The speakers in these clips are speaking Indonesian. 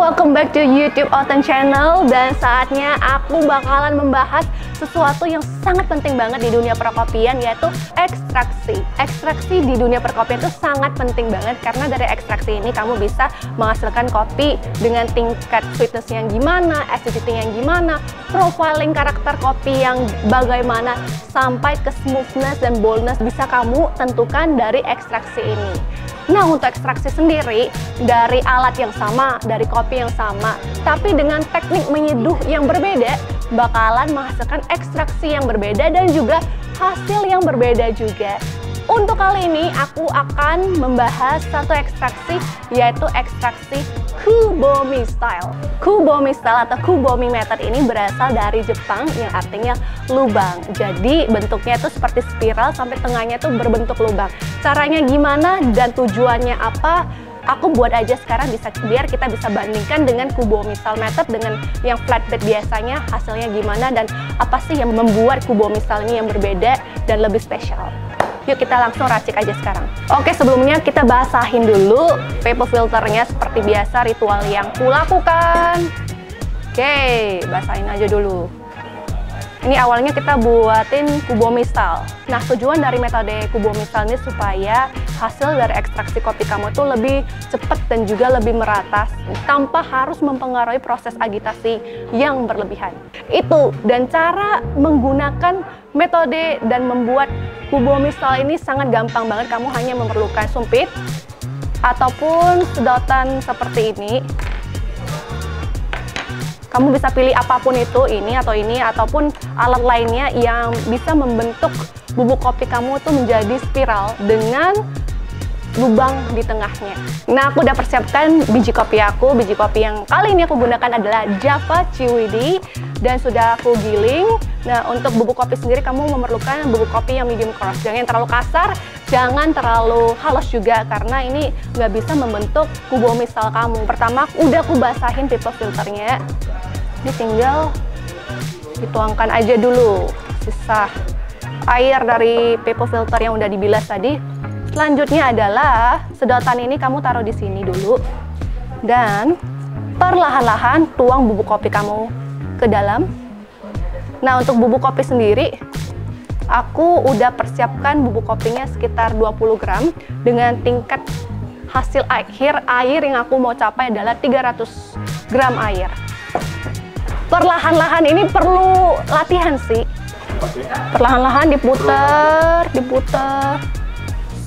welcome back to YouTube Oten Channel. Dan saatnya aku bakalan membahas sesuatu yang sangat penting banget di dunia perkopian, yaitu ekstraksi. Ekstraksi di dunia perkopian itu sangat penting banget, karena dari ekstraksi ini kamu bisa menghasilkan kopi dengan tingkat sweetness yang gimana, acidity yang gimana, profiling karakter kopi yang bagaimana, sampai ke smoothness dan boldness bisa kamu tentukan dari ekstraksi ini. Nah, untuk ekstraksi sendiri, dari alat yang sama, dari kopi yang sama, tapi dengan teknik menyeduh yang berbeda, bakalan menghasilkan ekstraksi yang berbeda dan juga hasil yang berbeda juga. Untuk kali ini, aku akan membahas satu ekstraksi, yaitu ekstraksi Kubomi Style. Kubomi Style atau Kubomi Method ini berasal dari Jepang, yang artinya lubang. Jadi bentuknya itu seperti spiral, sampai tengahnya itu berbentuk lubang. Caranya gimana dan tujuannya apa? Aku buat aja sekarang biar kita bisa bandingkan dengan Kubomi Style Method dengan yang flatbed biasanya, hasilnya gimana dan apa sih yang membuat Kubomi Style ini yang berbeda dan lebih spesial. Yuk kita langsung racik aja sekarang. Oke, sebelumnya kita basahin dulu paper filternya seperti biasa ritual yang kulakukan. Oke, basahin aja dulu. Ini awalnya kita buatin Kubomi Style. Nah, tujuan dari metode Kubomi Style ini supaya hasil dari ekstraksi kopi kamu tuh lebih cepat dan juga lebih merata tanpa harus mempengaruhi proses agitasi yang berlebihan. Itu, dan cara menggunakan metode dan membuat Kubomi Style ini sangat gampang banget. Kamu hanya memerlukan sumpit ataupun sedotan seperti ini. Kamu bisa pilih apapun itu, ini atau ini, ataupun alat lainnya yang bisa membentuk bubuk kopi kamu tuh menjadi spiral dengan lubang di tengahnya. Nah, aku udah persiapkan biji kopi aku. Biji kopi yang kali ini aku gunakan adalah Java Ciwidey dan sudah aku giling. Nah, untuk bubuk kopi sendiri kamu memerlukan bubuk kopi yang medium coarse. Jangan yang terlalu kasar, jangan terlalu halus juga, karena ini nggak bisa membentuk Kubomi Style kamu. Pertama, udah aku basahin paper filternya. Ini tinggal dituangkan aja dulu sisa air dari paper filter yang udah dibilas tadi. Selanjutnya adalah sedotan ini kamu taruh di sini dulu dan perlahan-lahan tuang bubuk kopi kamu ke dalam. Nah, untuk bubuk kopi sendiri aku udah persiapkan bubuk kopinya sekitar 20 gram dengan tingkat hasil akhir air yang aku mau capai adalah 300 gram air. Perlahan-lahan ini perlu latihan sih. Perlahan-lahan diputar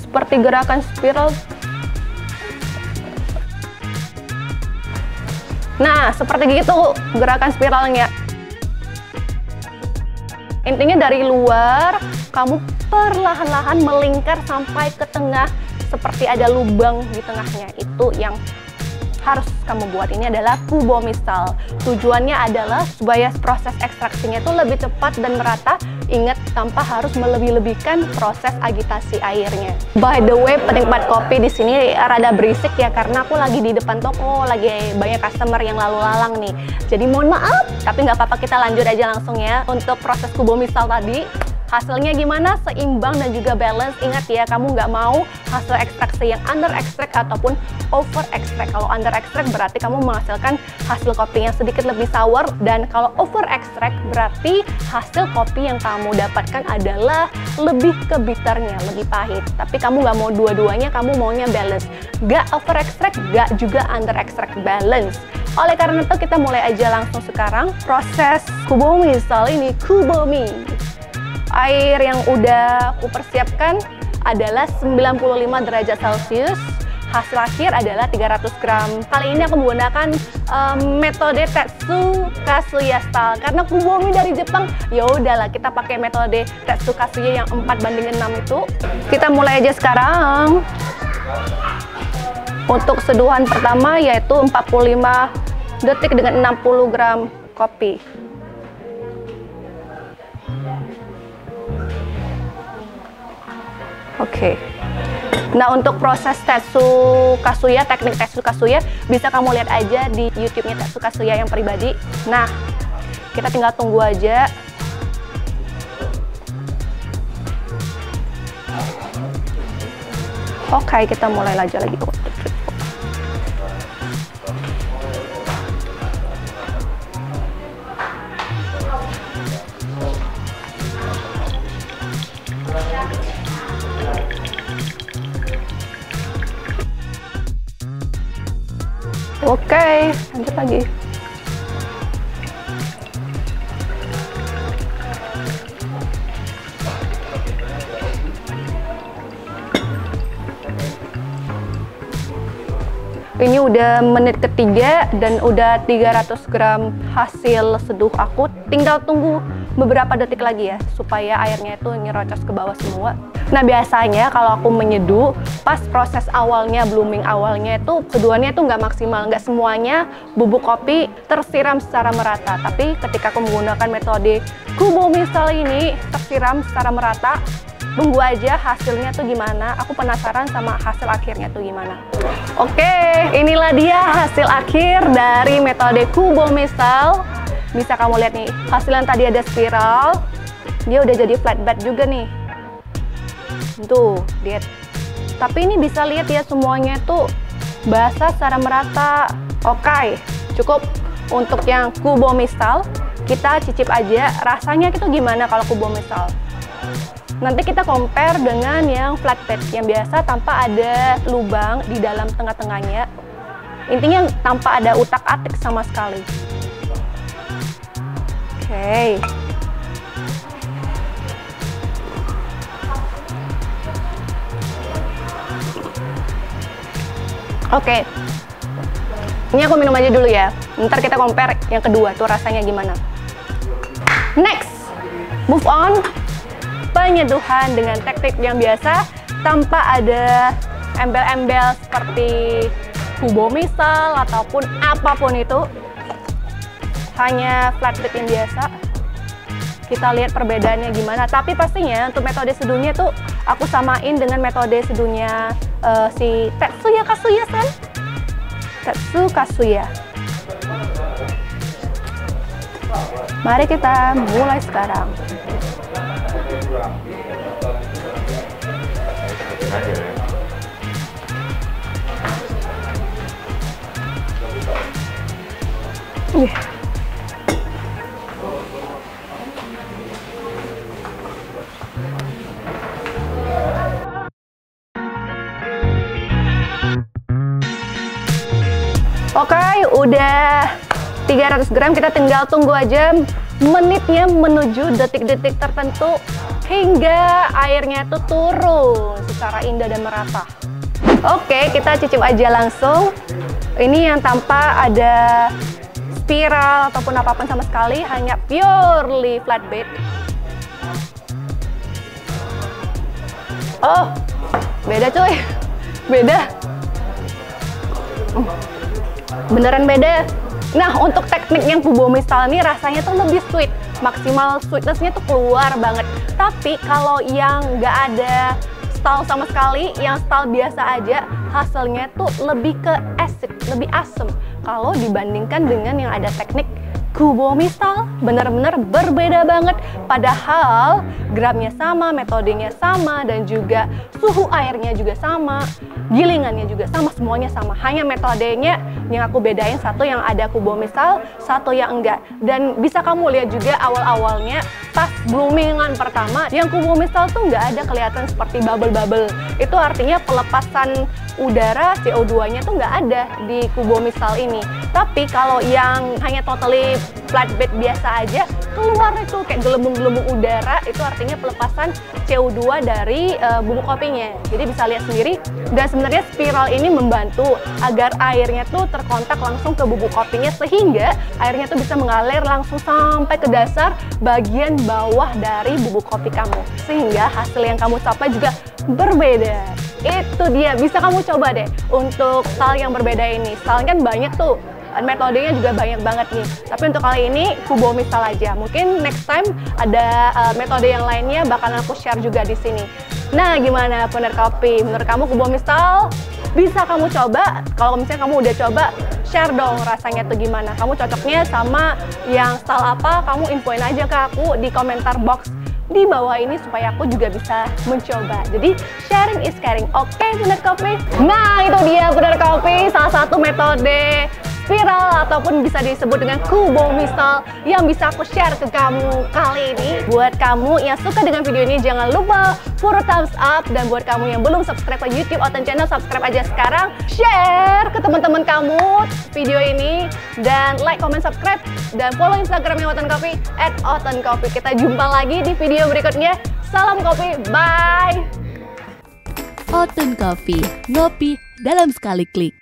seperti gerakan spiral. Nah, seperti gitu gerakan spiralnya. Intinya dari luar, kamu perlahan-lahan melingkar sampai ke tengah, seperti ada lubang di tengahnya. Itu yang harus kamu buat. Ini adalah Kubomi Style. Tujuannya adalah supaya proses ekstraksinya itu lebih cepat dan merata. Ingat, tanpa harus melebih-lebihkan proses agitasi airnya. By the way, penikmat kopi di sini rada berisik ya, karena aku lagi di depan toko, lagi banyak customer yang lalu lalang nih. Jadi mohon maaf, tapi nggak apa-apa, kita lanjut aja langsung ya. Untuk proses Kubomi Style tadi, hasilnya gimana? Seimbang dan juga balance. Ingat ya, kamu nggak mau hasil ekstraksi yang under extract ataupun over extract. Kalau under extract berarti kamu menghasilkan hasil kopi yang sedikit lebih sour, dan kalau over extract berarti hasil kopi yang kamu dapatkan adalah lebih ke bitternya, lebih pahit. Tapi kamu nggak mau dua-duanya, kamu maunya balance. Nggak over extract, nggak juga under extract, balance. Oleh karena itu kita mulai aja langsung sekarang proses Kubomi Style ini. Kubomi. Air yang udah aku persiapkan adalah 95 derajat Celcius. Hasil akhir adalah 300 gram. Kali ini aku menggunakan metode Tetsu Kasuya Style. Karena Kubomi dari Jepang, ya udahlah kita pakai metode Tetsu Kasuya yang 4:6 itu. Kita mulai aja sekarang. Untuk seduhan pertama yaitu 45 detik dengan 60 gram kopi. Oke. Nah, untuk proses Tetsu Kasuya, teknik Tetsu Kasuya bisa kamu lihat aja di YouTube-nya Tetsu Kasuya yang pribadi. Nah, kita tinggal tunggu aja. Oke, kita mulai aja lagi. Oke, lanjut lagi. Ini udah menit ketiga dan udah 300 gram hasil seduh aku. Tinggal tunggu beberapa detik lagi ya, supaya airnya itu nyerocos ke bawah semua. Nah biasanya kalau aku menyeduh, pas proses awalnya, blooming awalnya itu keduanya itu nggak maksimal. Nggak semuanya bubuk kopi tersiram secara merata. Tapi ketika aku menggunakan metode Kubo Misal ini, tersiram secara merata. Tunggu aja hasilnya tuh gimana. Aku penasaran sama hasil akhirnya tuh gimana. Oke, inilah dia hasil akhir dari metode Kubo Misal. Bisa kamu lihat nih, hasil yang tadi ada spiral, dia udah jadi flat bed juga nih. Tuh, lihat. Tapi ini bisa lihat ya, semuanya tuh basah secara merata. Oke, cukup untuk yang Kubo Misal. Kita cicip aja rasanya itu gimana kalau Kubo Misal. Nanti kita compare dengan yang flatbed yang biasa tanpa ada lubang di dalam tengah-tengahnya. Intinya tanpa ada utak-atik sama sekali. Oke. Oke. Ini aku minum aja dulu ya. Ntar kita compare yang kedua tuh rasanya gimana. Next, move on. Penyeduhan dengan teknik yang biasa tanpa ada embel-embel seperti Kubo Misal ataupun apapun itu, hanya flatbed yang biasa. Kita lihat perbedaannya gimana. Tapi pastinya untuk metode seduhnya tuh aku samain dengan metode seduhnya si Tetsuya Kasuya-san. Tetsu Kasuya. Mari kita mulai sekarang. Oke, udah 300 gram, kita tinggal tunggu aja menitnya menuju detik-detik tertentu hingga airnya tuh turun secara indah dan merata. Oke, kita cicip aja langsung. Ini yang tanpa ada spiral ataupun apapun sama sekali, hanya purely flatbed. Oh, beda cuy, beda. Beneran beda. Nah, untuk teknik yang Kubo Misal ini rasanya tuh lebih sweet, maksimal sweetness-nya tuh keluar banget. Tapi kalau yang nggak ada style sama sekali, yang style biasa aja, hasilnya tuh lebih ke acid, lebih asem. Kalau dibandingkan dengan yang ada teknik Kubo Misal, bener-bener berbeda banget. Padahal gramnya sama, metodenya sama, dan juga suhu airnya juga sama, gilingannya juga sama, semuanya sama. Hanya metodenya yang aku bedain, satu yang ada Kubo Misal, satu yang enggak. Dan bisa kamu lihat juga awal-awalnya pas bloomingan pertama, yang Kubo Misal tuh nggak ada kelihatan seperti bubble-bubble. Itu artinya pelepasan udara CO2-nya tuh nggak ada di Kubo Misal ini. Tapi kalau yang hanya totally flatbed biasa aja, keluar itu kayak gelembung-gelembung udara, itu artinya pelepasan CO2 dari bubuk kopinya. Jadi bisa lihat sendiri. Dan sebenarnya spiral ini membantu agar airnya tuh terkontak langsung ke bubuk kopinya, sehingga airnya tuh bisa mengalir langsung sampai ke dasar bagian bawah dari bubuk kopi kamu, sehingga hasil yang kamu capai juga berbeda. Itu dia, bisa kamu coba deh untuk style yang berbeda ini. Style kan banyak tuh, metodenya juga banyak banget nih. Tapi untuk kali ini Kubo Misal aja. Mungkin next time ada metode yang lainnya bakalan aku share juga di sini. Nah, gimana Pener Kopi? Menurut kamu Kubo Misal bisa kamu coba? Kalau misalnya kamu udah coba, share dong rasanya tuh gimana. Kamu cocoknya sama yang style apa? Kamu infoin aja ke aku di komentar box di bawah ini supaya aku juga bisa mencoba. Jadi sharing is caring. Oke, Pener Kopi. Nah, itu dia Pener Kopi, salah satu metode viral ataupun bisa disebut dengan kubo misal yang bisa aku share ke kamu kali ini. Buat kamu yang suka dengan video ini, jangan lupa puro thumbs up, dan buat kamu yang belum subscribe ke YouTube Oten Channel, subscribe aja sekarang, share ke teman-teman kamu video ini, dan like, comment, subscribe, dan follow Instagramnya Oten Coffee @otencoffee. Kita jumpa lagi di video berikutnya. Salam kopi, bye. Oten Coffee, ngopi dalam sekali klik.